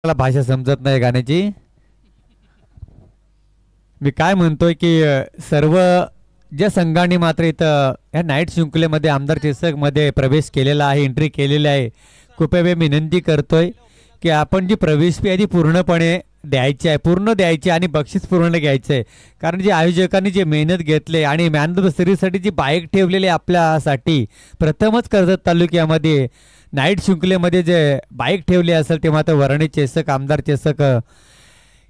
मला भाषा समजत नाही गाण्याची. मी काय म्हणतोय की सर्व ज्या संघांनी मात्र इथं या नाईट शृंखलेमध्ये आमदार चषकमध्ये प्रवेश केलेला आहे, एंट्री केलेली आहे, कृपया मी विनंती करतोय की आपण जी प्रवेश फी आधी पूर्णपणे द्यायची आहे, पूर्ण द्यायची आणि बक्षीस पूर्ण घ्यायचं आहे. कारण जे आयोजकांनी जे मेहनत घेतले आणि मॅन ऑफ द सिरीजसाठी जी बाईक ठेवलेली आपल्यासाठी प्रथमच कर्जत तालुक्यामध्ये नाईट शृंखलेमध्ये जे बाईक ठेवली असेल ते मात्र वर्णी चषक, आमदार चषक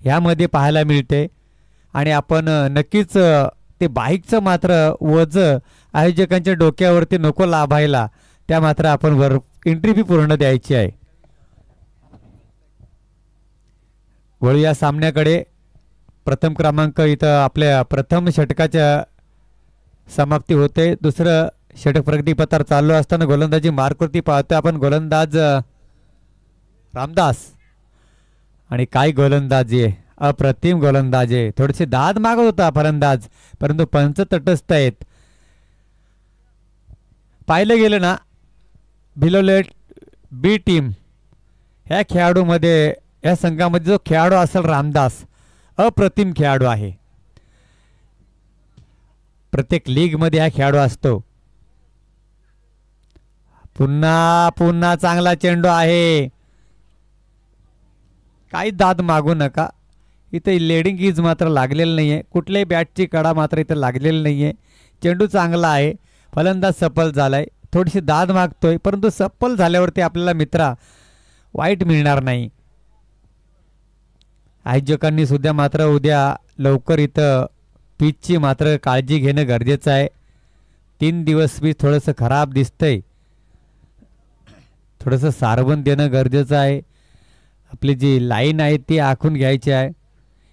ह्यामध्ये पाहायला मिळते. आणि आपण नक्कीच ते बाईकचं मात्र वज आयोजकांच्या डोक्यावरती नको लाभायला, त्या मात्र आपण एंट्री फी पूर्ण द्यायची आहे. वळू या सामन्याकडे. प्रथम क्रमांक इथं आपल्या प्रथम षटकाच्या समाप्ती होते. दुसरं षटक प्रगतीपथावर चालू असताना गोलंदाजी मार्कवरती पाहतोय आपण. गोलंदाज रामदास, आणि काय गोलंदाजी आहे, अप्रतिम गोलंदाज आहे. थोडेसे दाद मागत होता फलंदाज, परंतु पंच तटस्थ आहेत. पाहिलं गेलं ना भिलोलेट बी टीम ह्या खेळाडूमध्ये, या संघामध्ये जो खेळाडू असेल रामदास, अप्रतिम खेळाडू आहे. प्रत्येक लीगमध्ये हा खेळाडू असतो. पुन्हा पुन्हा चांगला चेंडू आहे. काही दाद मागू नका. इथे लेडिंग इज मात्र लागलेलं नाही आहे. कुठल्याही बॅटची कडा मात्र इथं लागलेली नाही आहे. चेंडू चांगला आहे. फलंदाज सफल झालाय. थोडीशी दाद मागतोय, परंतु सफल झाल्यावरती आपल्याला मित्रा वाईट मिळणार नाही. आयोजकांनी सुद्धा मात्र उद्या लवकर इथं पिचची मात्र काळजी घेणं गरजेचं आहे. 3 दिवस पिच थोडंसं खराब दिसतंय, थोडंसं सारवण देणं गरजेचं आहे. आपली जी लाईन आहे ती आखून घ्यायची आहे.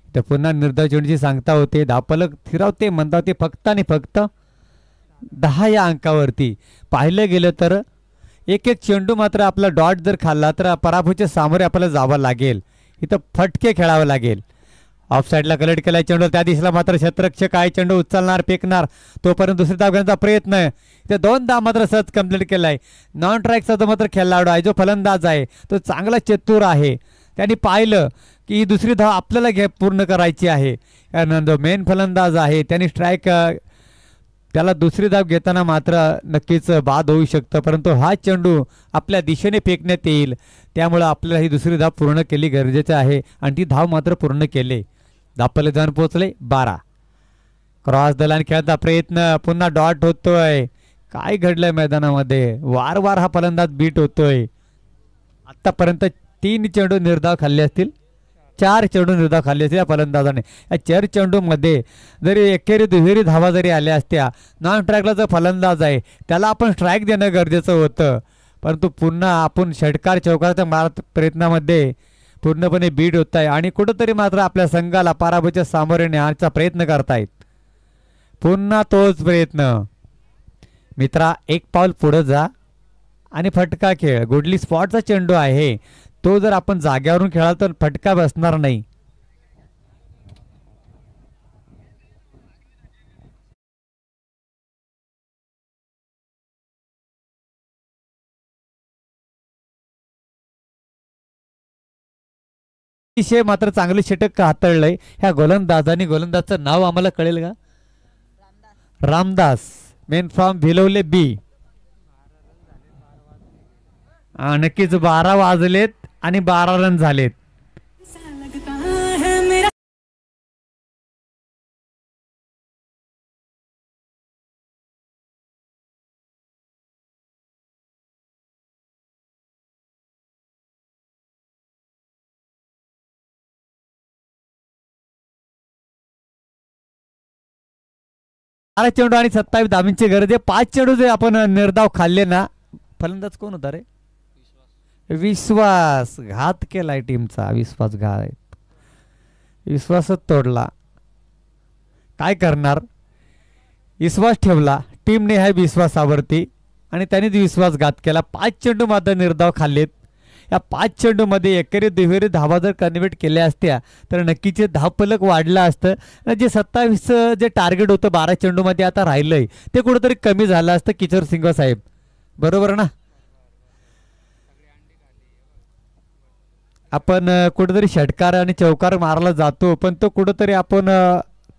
तर पुन्हा निर्धाव चेंडूची सांगता होते. धापलक फिरवते म्हणता होते फक्त आणि फक्त 10 या अंकावरती. पाहिलं गेलं तर एक एक चेंडू मात्र आपला डॉट जर खाल्ला तर पराभूच्या सामोरे आपल्याला जावं लागेल. इथं फटके खेळावं लागेल. ऑफ साईडला कलेक्ट केला चेंडू, त्या दिशेला मात्र क्षेत्ररक्षक आहे. चेंडू उचलणार, फेकणार, तोपर्यंत दुसरी धाव घेण्याचा प्रयत्न. इथे 2 धाव मात्र सहज कंप्लीट केलाय. नॉन स्ट्राईकचा जो मात्र खेळाडू आहे, जो फलंदाज आहे, तो चांगला चतुर आहे. त्यांनी पाहिलं की ही दुसरी धाव आपल्याला पूर्ण करायची आहे. कारण जो मेन फलंदाज आहे त्यांनी स्ट्राईक, त्याला दुसरी धाव घेताना मात्र नक्कीच बाद होऊ शकतं. परंतु हा चेंडू आपल्या दिशेने फेकण्यात येईल, त्यामुळं आपल्याला ही दुसरी धाव पूर्ण केली गरजेचं आहे. आणि ती धाव मात्र पूर्ण केले. धापले जाऊन पोहोचले 12. क्रॉस दलान खेळता प्रयत्न, पुन्हा डॉट होतोय. काय घडलंय मैदानामध्ये, वारंवार हा फलंदाज बीट होतोय. आतापर्यंत 3 चेंडू निर्धाव खाल्ले असतील, 4 चेंडू निर्धाव खाल्ले असतील या फलंदाजाने. या 4 चेंडूमध्ये जरी एकेरी दुहेरी धावा जरी आल्या असत्या, नॉन स्ट्राईकला जो फलंदाज आहे त्याला आपण स्ट्राईक देणं गरजेचं होतं. परंतु पुन्हा आपण षटकार चौकाराच्या मारत प्रयत्नामध्ये पूर्णपणे बीट होत आहे आणि कुठंतरी मात्र आपल्या संघाला पराभूच्या सामोरे नेण्याचा प्रयत्न करतायत. पुन्हा तोच प्रयत्न. मित्रा, एक पाऊल पुढे जा आणि फटका खेळ. गुडली स्पॉटचा चेंडू आहे, तो जर आपण जाग्यावरून खेळाल तर फटका बसणार नाही. अतिशय मात्र चांगले षटक हाताळलंय ह्या गोलंदाजाने. गोलंदाजचं नाव आम्हाला कळेल का? रामदास, मेन फ्रॉम भिलवले बी. नक्कीच 12 वाजलेत आणि 12 रन झालेत. 12 चेंडू आणि 27 धावांची गरज आहे. 5 चेंडू जे आपण निर्धाव खाल्ले ना. फलंदाज कोण होता रे? विश्वास. घात केलाय टीमचा. विश्वासघात. विश्वासच तोडला. काय करणार? विश्वास ठेवला टीमने ह्या विश्वासावरती आणि त्यानेच विश्वासघात केला. 5 चेंडू मात्र निर्धाव खाल्लेत. या 5 चेंडूमध्ये एकेरी दुहेरी धावा जर कन्व्हर्ट केल्या असत्या तर नक्कीच धावफलक वाढलं असतं. जे 27 जे टार्गेट होतं 12 चेंडूमध्ये आता राहिलंय ते कुठंतरी कमी झालं असतं किशोर सिंग साहेब. बरोबर ना? आपण कुठेतरी षटकार आणि चौकार मारला जातो पण तो कुठंतरी आपण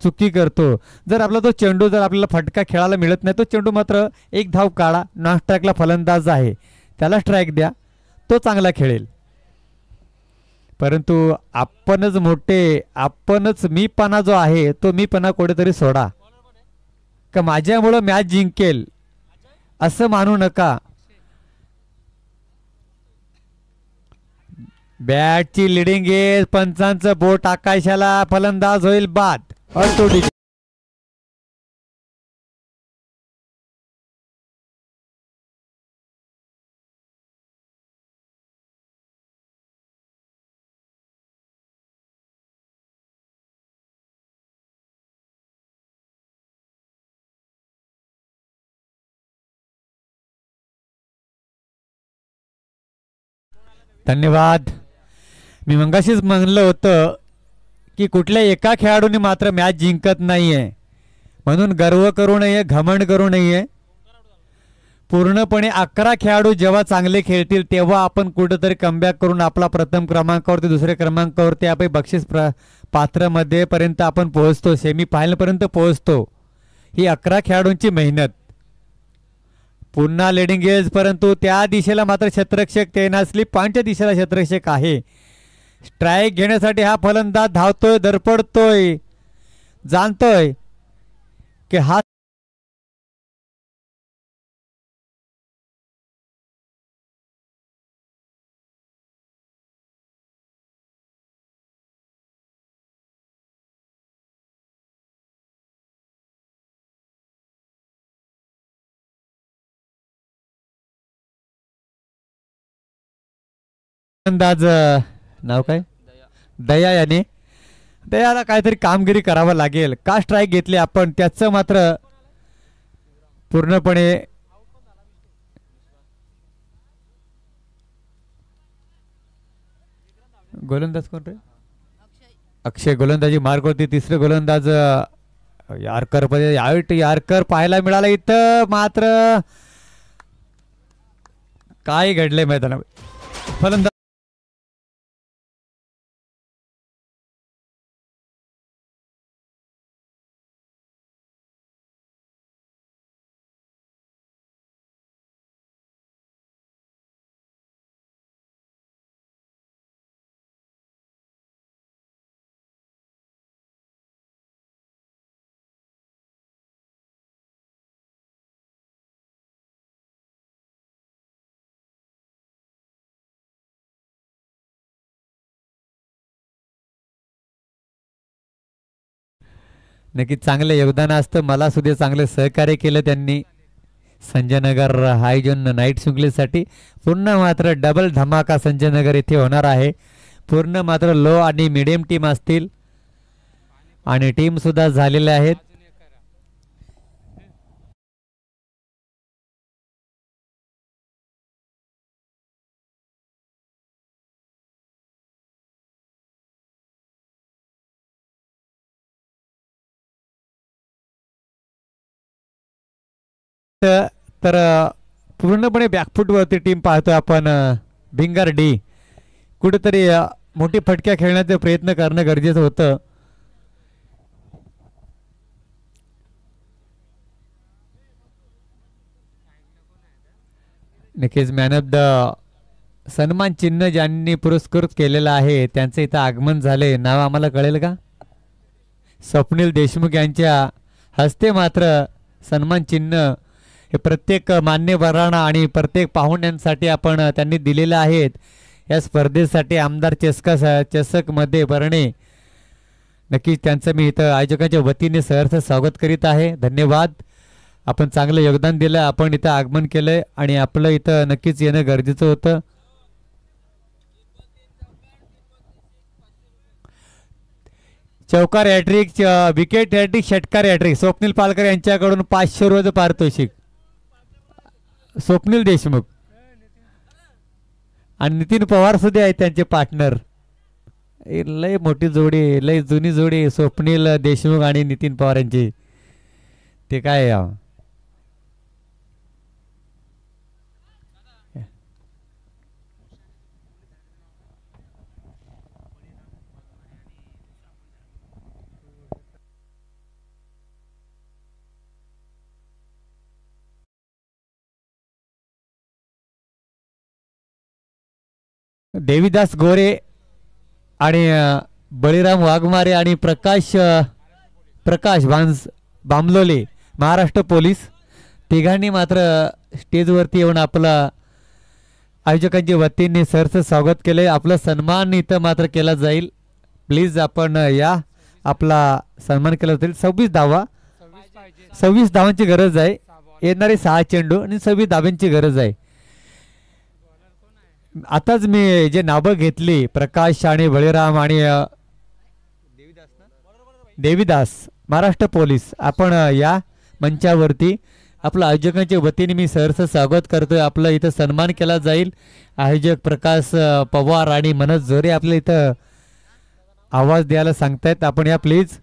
चुकी करतो. जर आपला तो चेंडू जर आपल्याला फटका खेळायला मिळत नाही तो चेंडू मात्र एक धाव काढा. नॉन स्ट्राईकला फलंदाज आहे त्याला स्ट्राईक द्या. तो चांगला खेळेल. परंतु आपणच मोठे आपणच मीपणा जो आहे तो मीपणा कुठेतरी सोडा. का माझ्यामुळं मॅच जिंकेल असं मानू नका. बॅटची लिडिंग आहे. पंचांचं बोट आकाशाला. फलंदाज होईल बाद. धन्यवाद. मी मगाशीच म्हणलं होतं की कुठल्या एका खेळाडूने मात्र मॅच जिंकत नाहीये म्हणून गर्व करू नये, घमंड करू नये. पूर्णपणे 11 खेळाडू जेव्हा चांगले खेळतील तेव्हा आपण कुठेतरी कमबॅक करून आपला प्रथम क्रमांकावरती दुसऱ्या क्रमांकावरती आपण बक्षीस पात्रमध्ये पर्यंत आपण पोहोचतो. सेमीफायनल पर्यंत पोहोचतो. ही 11 खेळाडूंची मेहनत. पुन्हा लिडिंग एज परंतु त्या दिशेला मात्र क्षेत्ररक्षक तैनात. स्लिप पॉईंटच्या दिशेला क्षेत्ररक्षक आहे. स्ट्राईक घेण्यासाठी हा फलंदाज धावतोय, धडपडतोय, जाणतोय की हा फलंदाज नाव काय? दया. याने दयाला काहीतरी कामगिरी करावं लागेल. का स्ट्राईक घेतली आपण त्याचं मात्र पूर्णपणे गोलंदाज कोण रे? अक्षय गोलंदाजी मार्क होती. तिसरे गोलंदाज यारकर पाहायला मिळाला. इथं मात्र काय घडलंय मैदानावर? फलंदाज नक्कीच चांगलं योगदान असतं. मला सुद्धा चांगले सहकार्य केलं त्यांनी. संजय नगर आयोजन नाईट शृंखलेसाठी पूर्ण मात्र डबल धमाका संजय नगर येथे होणार आहे. पूर्ण मात्र लो आणि मिडियम टीम असतील आणि टीम सुद्धा झालेल्या आहेत. तर पूर्णपणे बॅकफूटवरती टीम पाहतोय आपण. भिंगार डी कुठेतरी मोठी फटक्या खेळण्याचा प्रयत्न करणं गरजेचं होतं. नक्कीच मॅन ऑफ द सन्मान चिन्ह ज्यांनी पुरस्कृत केलेला आहे त्यांचं इथं आगमन झाले. नाव आम्हाला कळेल का? स्वप्नील देशमुख यांच्या हस्ते मात्र सन्मान चिन्ह हे प्रत्येक मान्यवरांना आणि प्रत्येक पाहुण्यांसाठी आपण त्यांनी दिलेले आहेत. या स्पर्धेसाठी आमदार चषकमध्ये भरणे नक्कीच त्यांचं मी इथं आयोजकांच्या वतीने सहर्ष स्वागत करीत आहे. धन्यवाद. आपण चांगलं योगदान दिलं, आपण इथं आगमन केलंय आणि आपलं इथं नक्कीच येणं गरजेचं होतं. चौकार हॅट्रिक, विकेट हॅट्रिक, षटकार हॅट्रिक स्वप्नील पालकर यांच्याकडून 500 रोज पारितोषिक. स्वप्नील देशमुख आणि नितीन पवार सुद्धा आहेत त्यांचे पार्टनर. लय मोठी जोडी, लय जुनी जोडी स्वप्नील देशमुख आणि नितीन पवार यांची. ते काय देवीदास गोरे आणि बळीराम वाघमारे आणि प्रकाश बांबलोले महाराष्ट्र पोलीस तिघांनी मात्र स्टेजवरती येऊन आपलं आयोजकांच्या वतीने सरचं स्वागत केले. आपला सन्मान इथं मात्र केला जाईल. प्लीज आपण या, आपला सन्मान केला जाईल. 26 धावांची गरज आहे. येणारे 6 चेंडू आणि 26 धाब्यांची गरज आहे. आताच मी जे नावं घेतली प्रकाश आणि बळीराम आणि देवीदास महाराष्ट्र पोलीस, आपण या मंचावरती. आपल्या आयोजकांच्या वतीने मी सहर्ष स्वागत करतोय. आपलं इथं सन्मान केला जाईल. आयोजक प्रकाश पवार आणि मनोज जोरे आपल्या इथं आवाज द्यायला सांगतायत. आपण या प्लीज.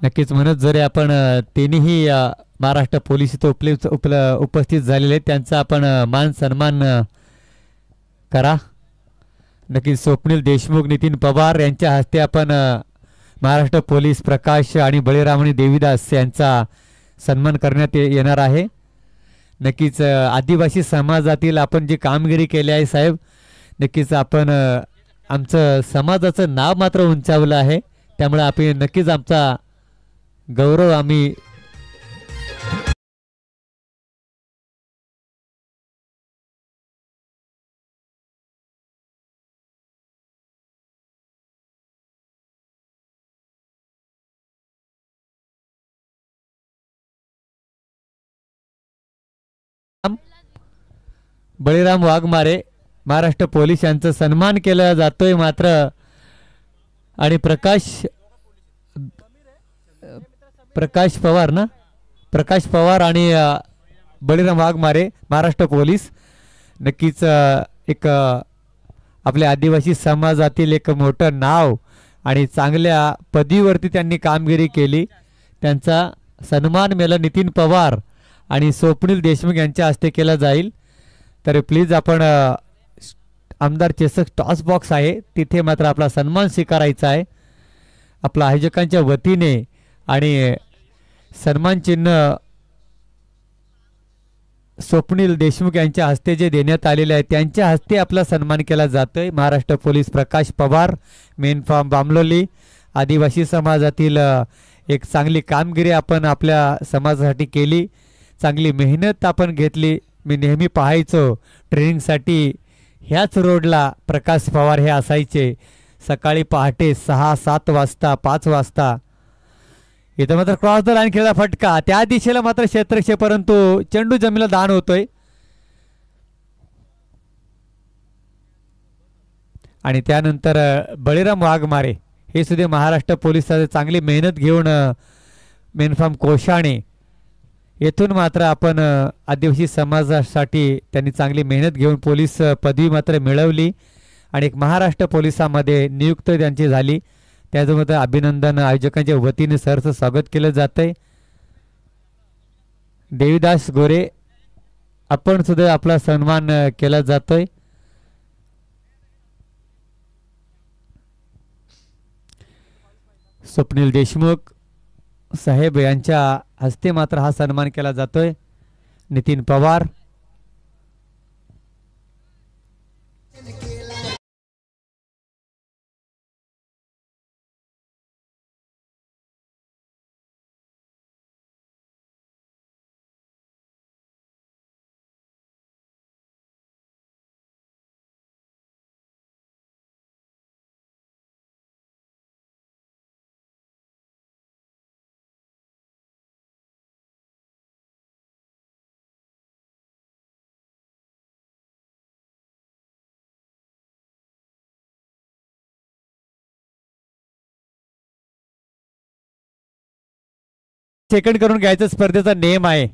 नक्कीच मनोज जोरे आपण तिन्ही महाराष्ट्र पोलीस इथं उपस्थित झालेले, त्यांचा आपण मान सन्मान करा. नक्कीच स्वप्नील देशमुख, नितीन पवार यांच्या हस्ते आपण महाराष्ट्र पोलीस प्रकाश आणि बळीराम आणि देवीदास यांचा सन्मान करण्यात येणार आहे. नक्कीच आदिवासी समाजातील आपण जी कामगिरी केली आहे साहेब, नक्कीच आपण आमचं समाजाचं नाव मात्र उंचावलं आहे. त्यामुळे आपण नक्कीच आमचा गौरव आम्ही बळीराम वाघमारे महाराष्ट्र पोलीस यांचा सन्मान केला जातोय मात्र आणि प्रकाश पवार आणि बळीराम वाघमारे महाराष्ट्र पोलीस नक्कीच एक आपल्या आदिवासी समाजातील एक मोठं नाव आणि चांगल्या पदवीवरती त्यांनी कामगिरी केली. त्यांचा सन्मान मेला नितीन पवार आणि स्वप्नील देशमुख यांच्या हस्ते केला जाईल. तर प्लीज आपण आमदार चेसक टॉस बॉक्स आहे तिथे मात्र आपला सन्मान स्वीकारायचा आहे आपल्या आयोजकांच्या वतीने. आणि सन्मान चिन्ह स्वप्नील देशमुख यांच्या हस्ते जे देण्यात आलेले आहे त्यांच्या हस्ते आपला सन्मान केला जातोय. महाराष्ट्र पोलीस प्रकाश पवार, मेन फार्म बामलोली, आदिवासी समाजातील एक चांगली कामगिरी आपण आपल्या समाजासाठी केली, चांगली मेहनत आपण घेतली. मी नेहमी पाहायचो ट्रेनिंगसाठी ह्याच रोडला प्रकाश पवार हे असायचे. सकाळी पहाटे 6-7 वाजता 5 वाजता इथं मात्र क्रॉस द लाईन खेळला फटका त्या दिशेला मात्र क्षेत्रक्षे, परंतु चेंडू जमिनीला दान होतोय. आणि त्यानंतर बळीराम वाघमारे हे सुद्धा महाराष्ट्र पोलिसांची चांगली मेहनत घेऊन मेनफार्म कोशाणे येथून मात्र आपण आदिवासी समाजासाठी त्यांनी चांगली मेहनत घेऊन पोलीस पदवी मात्र मिळवली आणि एक महाराष्ट्र पोलिसांमध्ये नियुक्त त्यांची झाली. त्याच्यामध्ये अभिनंदन आयोजकांच्या वतीने सरचं स्वागत केलं जातंय. देवीदास गोरे आपण सुद्धा आपला सन्मान केला जातोय. स्वप्नील देशमुख साहेब यांच्या हस्ते मात्र हा सन्मान केला जातोय. नितीन पवार सेकंड करून घ्यायचा स्पर्धेचा नियम आहे.